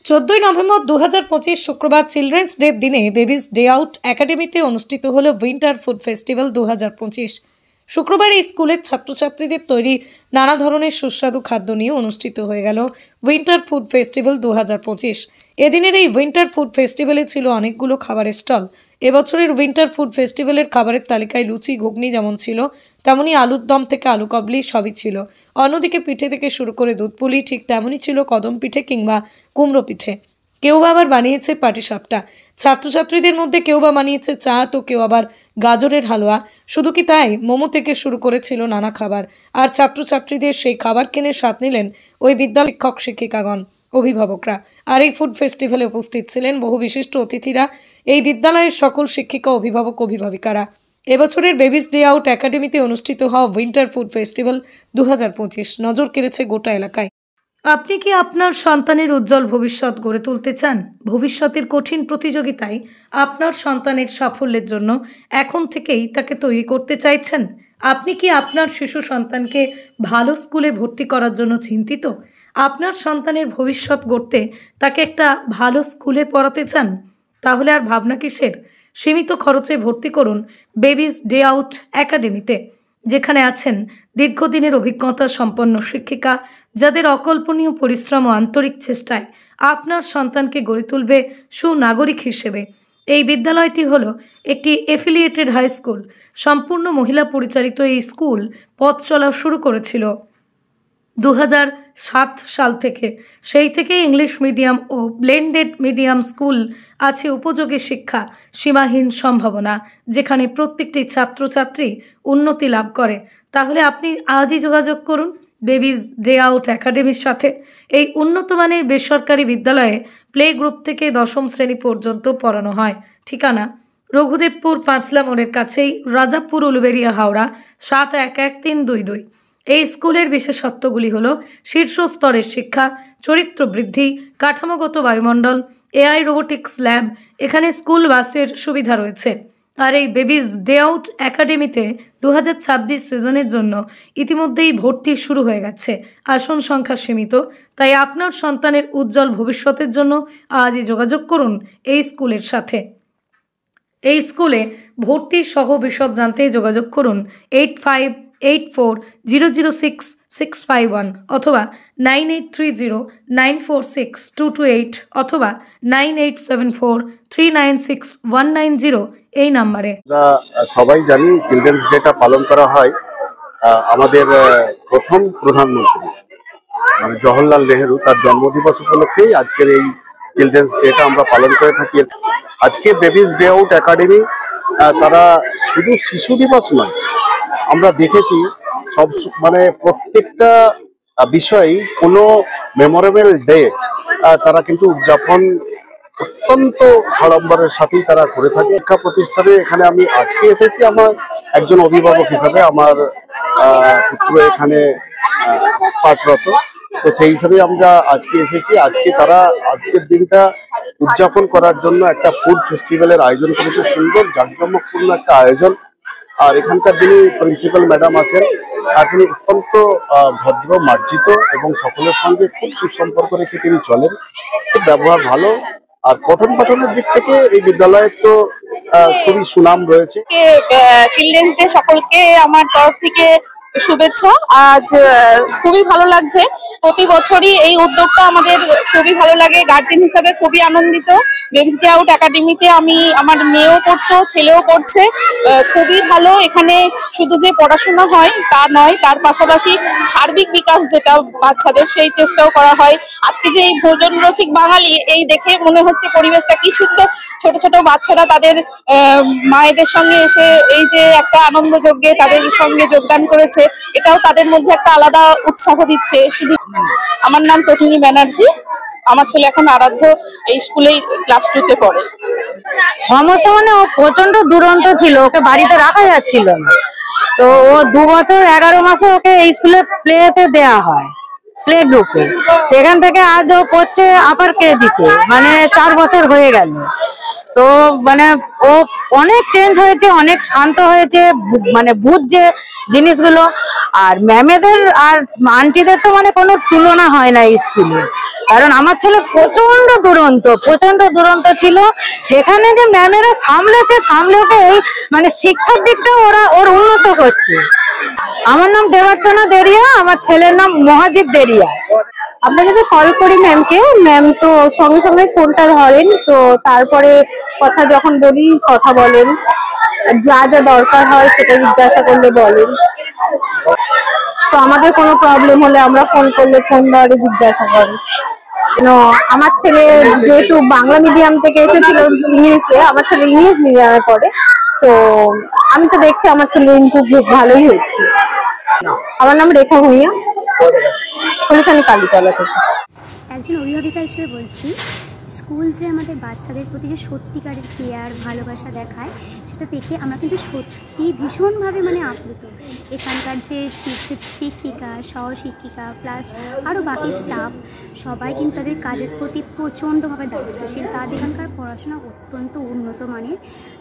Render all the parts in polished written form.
14 November 2025 শুক্রবার children's day দিনে babies day out একাডেমিতে অনুষ্ঠিত হলো উইন্টার ফুড ফেস্টিভ্যাল 2025। শুক্রবার এই স্কুলের ছাত্রছাত্রীদের তৈরি নানা ধরনের সুস্বাদু খাদ্য নিয়ে অনুষ্ঠিত হয়ে গেল উইন্টার ফুড ফেস্টিভ্যাল 2025। এদিনের এই উইন্টার ফুড ফেস্টিভ্যালে ছিল অনেকগুলো খাবারের স্টল। এবছরের উইন্টার ফুড ফেস্টিভ্যালের খাবারের তালিকায় লুচি ঘুগনি যেমন ছিল, তেমনি আলুর দম থেকে আলু কাবলি সবই ছিল। অন্যদিকে পিঠে থেকে শুরু করে দুধ পুলি ঠিক তেমনই ছিল কদম পিঠে কিংবা কুমড়ো পিঠে। কেউ বা আবার বানিয়েছে পাটিসাপটা। ছাত্রছাত্রীদের মধ্যে কেউ বা বানিয়েছে চা, তো কেউ আবার গাজরের হালুয়া। শুধু কি তাই, মোমো থেকে শুরু করেছিল নানা খাবার। আর ছাত্রছাত্রীদের সেই খাবার কিনে স্বাদ নিলেন ওই বিদ্যালয় শিক্ষক শিক্ষিকাগণ, অভিভাবকরা। আর এই ফুড ফেস্টিভ্যালে উপস্থিত ছিলেন বহু বিশিষ্ট অতিথিরা, এই বিদ্যালয়ের সকল শিক্ষিকা, অভিভাবক, অভিভাবিকারা। এবছরের বেবিজ ডে আউট একাডেমিতে অনুষ্ঠিত হওয়া উইন্টার ফুড ফেস্টিভ্যাল 2025 নজর কেড়েছে গোটা এলাকায়। আপনি কি আপনার সন্তানের উজ্জ্বল ভবিষ্যৎ গড়ে তুলতে চান? ভবিষ্যতের কঠিন প্রতিযোগিতায় আপনার সন্তানের সাফল্যের জন্য এখন থেকেই তাকে তৈরি করতে চাইছেন? আপনি কি আপনার শিশু সন্তানকে ভালো স্কুলে ভর্তি করার জন্য চিন্তিত? আপনার সন্তানের ভবিষ্যৎ গড়তে তাকে একটা ভালো স্কুলে পড়াতে চান? তাহলে আর ভাবনা কিসের? সীমিত খরচে ভর্তি করুন বেবিজ ডে আউট একাডেমিতে, যেখানে আছেন দীর্ঘদিনের অভিজ্ঞতা সম্পন্ন শিক্ষিকা, যাদের অকল্পনীয় পরিশ্রম ও আন্তরিক চেষ্টায় আপনার সন্তানকে গড়ে তুলবে সুনাগরিক হিসেবে। এই বিদ্যালয়টি হলো একটি এফিলিয়েটেড হাই স্কুল। সম্পূর্ণ মহিলা পরিচালিত এই স্কুল পথ চলা শুরু করেছিল 2007 সাল থেকে। সেই থেকে ইংলিশ মিডিয়াম ও ব্লেন্ডেড মিডিয়াম স্কুল আছে উপযোগী শিক্ষা, সীমাহীন সম্ভাবনা, যেখানে প্রত্যেকটি ছাত্রছাত্রী উন্নতি লাভ করে। তাহলে আপনি আজই যোগাযোগ করুন বেবিজ ডে আউট একাডেমির সাথে। এই উন্নত মানের বেসরকারি বিদ্যালয়ে প্লে গ্রুপ থেকে 10ম শ্রেণী পর্যন্ত পড়ানো হয়। ঠিকানা রঘুদেবপুর পাঁচলা মোড়ের কাছেই, রাজাপুর, উলুবেড়িয়া, হাওড়া 711322। এই স্কুলের বিশেষত্বগুলি হলো শীর্ষ স্তরের শিক্ষা, চরিত্র বৃদ্ধি, কাঠামোগত বায়ুমণ্ডল, এআই রোবোটিক্স ল্যাব, এখানে স্কুল বাসের সুবিধা রয়েছে। আর এই বেবিজ ডে আউট একাডেমিতে 2026 সিজনের জন্য ইতিমধ্যেই ভর্তি শুরু হয়ে গেছে। আসন সংখ্যা সীমিত, তাই আপনার সন্তানের উজ্জ্বল ভবিষ্যতের জন্য আজই যোগাযোগ করুন এই স্কুলের সাথে। এই স্কুলে ভর্তি সহ বিশদ জানতে যোগাযোগ করুন 8584006651 অথবা 9830946228 অথবা 9874396190 এই নাম্বারে। সবাই জানি চিলড্রেন্স ডেটা পালন করা হয় আমাদের প্রথম প্রধানমন্ত্রী মানে জওহরলাল নেহেরু, তার জন্মদিবস উপলক্ষেই আজকের এই চিলড্রেন্স ডেটা আমরা পালন করে থাকি। আজকে বেবিজ ডে আউট একাডেমি তারা শুধু শিশু দিবস নয়, আমরা দেখেছি সব মানে প্রত্যেকটা বিষয়েই কোনো মেমোরেবল ডে তারা কিন্তু উদযাপন অত্যন্ত সাড়ম্বরের সাথেই তারা করে থাকে। শিক্ষা প্রতিষ্ঠানে এখানে আমি আজকে এসেছি আমার একজন অভিভাবক হিসাবে, আমার পুত্র এখানে পাঠরত, তো সেই হিসাবে আমরা আজকে এসেছি। আজকে তারা আজকের দিনটা উদযাপন করার জন্য একটা ফুড ফেস্টিভ্যালের আয়োজন করেছে, সুন্দর জাঁকজমকপূর্ণ একটা আয়োজন। আর এখানকার যিনি প্রিন্সিপাল ম্যাডাম আছেন তিনি অত্যন্ত ভদ্র, মার্জিত এবং সকলের সঙ্গে খুব সুসম্পর্ক রেখে তিনি চলেন, খুব ব্যবহার ভালো। আর পঠন পাঠনের দিক থেকে এই বিদ্যালয়ের তো খুবই সুনাম রয়েছে। চিলড্রেন্স ডে সকলকে আমার তরফ থেকে শুভেচ্ছা। আজ খুবই ভালো লাগছে, প্রতি বছরই এই উদ্যোগটা আমাদের খুবই ভালো লাগে। গার্জেন হিসাবে খুবই আনন্দিত। বেবিজ ডে আউট একাডেমিতে আমি আমার মেয়েও পড়তো, ছেলেও পড়ছে, খুবই ভালো। এখানে শুধু যে পড়াশোনা হয় তা নয়, তার পাশাপাশি সার্বিক বিকাশ যেটা বাচ্চাদের, সেই চেষ্টাও করা হয়। আজকে যে এই ভোজন রসিক বাঙালি, এই দেখে মনে হচ্ছে পরিবেশটা কি সুন্দর। ছোট ছোট বাচ্চারা তাদের মায়েদের সঙ্গে এসে এই যে একটা আনন্দ যজ্ঞে তাদের সঙ্গে যোগদান করেছে, এটাও তাদের মধ্যে একটা আলাদা উৎসাহ দিচ্ছে। শুধু আমার নাম তটিনী ব্যানার্জি, আমার ছেলে এখন আরাধ্য এই স্কুলেই ক্লাস 2-তে পড়ে। সমস্যা মানে ও প্রচন্ড দুরন্ত ছিল, ওকে বাড়িতে রাখা যাচ্ছিল না, তো ও 2 বছর 11 মাসে ওকে এই স্কুলে প্লেতে দেয়া হয়, প্লে গ্রুপে। সেখান থেকে আজ ও পড়ছে আপার কেজিতে, মানে 4 বছর হয়ে গেল। তো মানে ও অনেক চেঞ্জ হয়েছে, অনেক শান্ত হয়েছে, মানে বুঝছে জিনিসগুলো। আর ম্যামেদের আর আন্টিদের তো মানে কোনো তুলনা হয় না স্কুলে, কারণ আমার ছেলে প্রচন্ড দুরন্ত ছিল। সেখানে যে ম্যামেরা সামলেতে এই মানে শিক্ষার দিকটা ওর উন্নত করছে। আমার নাম দেবার্চনা দেরিয়া, আমার ছেলের নাম মহাজিৎ দেরিয়া। আপনাকে তো কল করি ম্যামকে, ম্যাম তো সঙ্গে সঙ্গে ফোনটা ধরেন, তো তারপরে যখন বলি কথা বলেন, যা যা দরকার হয় সেটা জিজ্ঞাসা করলে বলেন। তো আমাদের কোনো প্রবলেম হলে আমরা ফোন করলে ফোন ধরে জিজ্ঞাসা করে। আমার ছেলে যেহেতু বাংলা মিডিয়াম থেকে এসেছিল ইংলিশে, আমার ছেলে ইংলিশ মিডিয়ামে পড়ে, তো আমি তো দেখছি আমার ছেলে খুব ভালোই হচ্ছে। আমার নাম রেখা ভূঁইয়া, পুলিশানি কালীতলা থেকে। একজন অভিভাবিকা হিসেবে বলছি, স্কুল যে আমাদের বাচ্চাদের প্রতি যে সত্যিকারের কেয়ার ভালোবাসা দেখায়, সেটা দেখে আমরা কিন্তু সত্যি ভীষণভাবে মানে আপ্লুত। এখানকার যে শিক্ষিকা, সহশিক্ষিকা প্লাস আরও বাকি স্টাফ সবাই কিন্তু তাদের কাজের প্রতি প্রচণ্ডভাবে দায়িত্বশীল। তাদের এখানকার পড়াশোনা অত্যন্ত উন্নত মানের।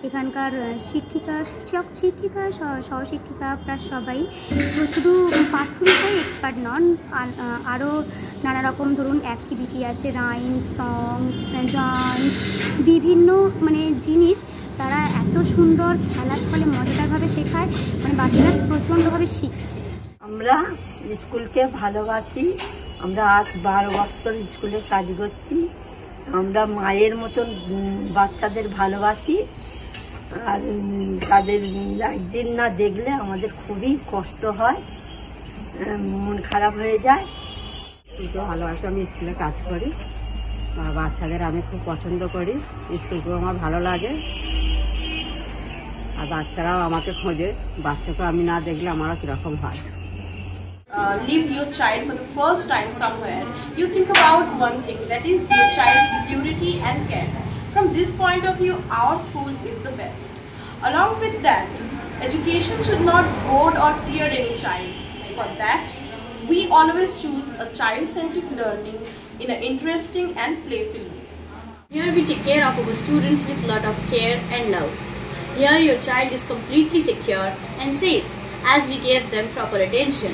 এখানকার শিক্ষিকা, সহশিক্ষিকা প্লাস সবাই শুধু পাঠ্য বিষয়ে এক্সপার্ট নন, আরও নানা রকম ধরুন অ্যাক্টিভিটি আছে, রাইম, সং, ডান্স, বিভিন্ন মানে জিনিস তারা এত সুন্দর খেলার ছলে মজাদারভাবে শেখায়, মানে বাচ্চারা প্রচণ্ডভাবে শিখছে। আমরা স্কুলকে ভালোবাসি। আমরা আজ 12 বছর স্কুলে কাজ করছি। আমরা মায়ের মতন বাচ্চাদের ভালোবাসি। আর তাদের একদিন না দেখলে আমাদের খুবই কষ্ট হয়, মন খারাপ হয়ে যায়। স্কুলকে ভালোবাসি, আমি স্কুলে কাজ করি, বাচ্চাদের আমি খুব পছন্দ করি, স্কুলকেও আমার ভালো লাগে। আর বাচ্চারাও আমাকে খোঁজে, বাচ্চাকে আমি না দেখলে আমারও কীরকম হয়। Leave your child for the first time somewhere, you think about one thing, that is your child's security and care. From this point of view, our school is the best. Along with that, education should not goad or fear any child. For that, we always choose a child-centric learning in an interesting and playful way. Here we take care of our students with lot of care and love. Here your child is completely secure and safe as we give them proper attention.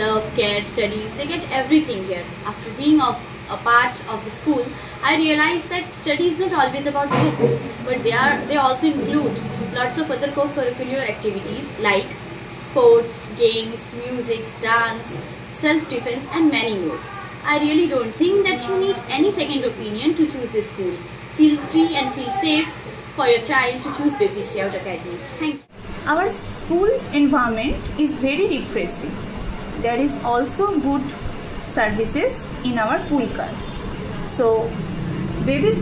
Love, care, studies, they get everything here. After being a part of the school, I realized that study is not always about books, but they also include lots of other co-curricular activities like sports, games, music, dance, self-defense and many more. I really don't think that you need any second opinion to choose this school. Feel free and feel safe for your child to choose Babies Day Out Academy. Thank you. Our school environment is very refreshing. There is also good services in our pool car. So Babies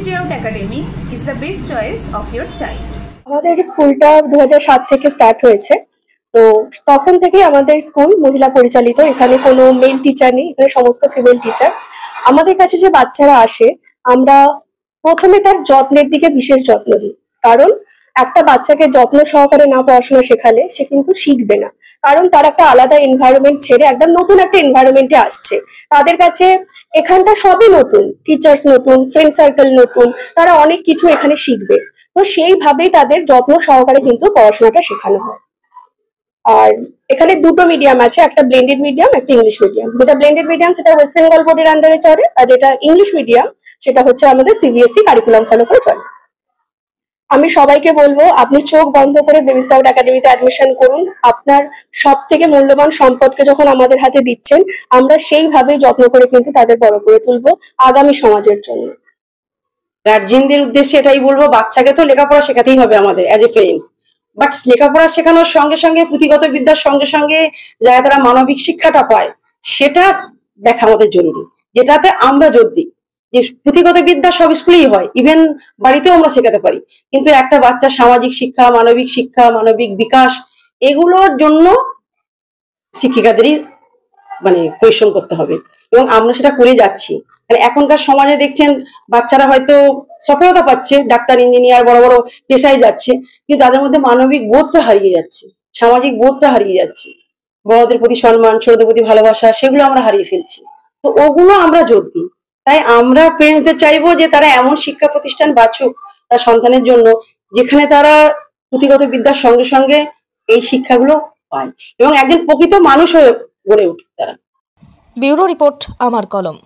Day Out Academy is the best choice of your child. আমাদের স্কুলটা 2007 থেকে start হয়েছে, তো তখন থেকে আমাদের school মহিলা পরিচালিত। এখানে কোনো মেল টিচার নেই, এখানে সমস্ত ফিমেল টিচার। আমাদের কাছে যে বাচ্চারা আসে, আমরা প্রথমে তার যত্নের দিকে বিশেষ যত্ন দিই, কারণ একটা বাচ্চাকে যত্ন সহকারে না পড়াশোনা শেখালে সে কিন্তু শিখবে না। কারণ তার একটা আলাদা এনভায়রনমেন্ট ছেড়ে একদম নতুন একটা এনভায়রনমেন্টে আসছে, তাদের কাছে এখানটা সবই নতুন, টিচার্স নতুন, ফ্রেন্ড সার্কেল নতুন, তারা অনেক কিছু এখানে শিখবে। তো সেইভাবেই তাদের যত্ন সহকারে কিন্তু পড়াশোনাটা শেখানো হয়। আর এখানে দুটো মিডিয়াম আছে, একটা ব্লেন্ডেড মিডিয়াম, একটা ইংলিশ মিডিয়াম। যেটা ব্লেন্ডেড মিডিয়াম সেটা ওয়েস্ট বেঙ্গল বোর্ডের আন্ডারে চলে, আর যেটা ইংলিশ মিডিয়াম সেটা হচ্ছে আমাদের সিবিএসই কারিকুলাম ফলো করে চলে। আমি সবাইকে বলবো, আপনি চোখ বন্ধ করে বেবিস ডে আউট একাডেমিতে অ্যাডমিশন করুন। আপনার সব থেকে মূল্যবান সম্পদকে যখন আমাদের হাতে দিচ্ছেন, আমরা সেইভাবেই যত্ন করে কিন্তু তাদের বড় করে তুলবো আগামী সমাজের জন্য। গার্জিয়ানদের উদ্দেশ্যে এটাই বলবো, বাচ্চাকে তো লেখাপড়া শেখাতেই হবে আমাদের অ্যাজ এ পেরেন্টস, বাট লেখাপড়া শেখানোর সঙ্গে সঙ্গে পুঁথিগত বিদ্যার সঙ্গে সঙ্গে যারা তারা মানবিক শিক্ষাটা পায় সেটা দেখা আমাদের জরুরি, যেটাতে আমরা জোর দিই। যে পুঁথিগত বিদ্যা সব স্কুলেই হয়, ইভেন বাড়িতেও আমরা শেখাতে পারি, কিন্তু একটা বাচ্চা সামাজিক শিক্ষা, মানবিক বিকাশ, এগুলোর জন্য শিক্ষিকাদেরই মানে পরিশ্রম করতে হবে, এবং আমরা সেটা করে যাচ্ছি। মানে এখনকার সমাজে দেখছেন বাচ্চারা হয়তো সফলতা পাচ্ছে, ডাক্তার, ইঞ্জিনিয়ার, বড় বড় পেশায় যাচ্ছে, কিন্তু তাদের মধ্যে মানবিক বোধটা হারিয়ে যাচ্ছে, সামাজিক বোধটা হারিয়ে যাচ্ছে, বড়দের প্রতি সম্মান, ছোটদের প্রতি ভালোবাসা, সেগুলো আমরা হারিয়ে ফেলছি। তো ওগুলো আমরা জোর দিই। তাই আমরা পেরেন্টসদের চাইবো যে তারা এমন শিক্ষা প্রতিষ্ঠান বাছুক তার সন্তানের জন্য, যেখানে তারা পুঁথিগত বিদ্যার সঙ্গে সঙ্গে এই শিক্ষাগুলো পায় এবং একজন প্রকৃত মানুষ হয়ে গড়ে উঠে তারা। ব্যুরো রিপোর্ট, আমার কলম।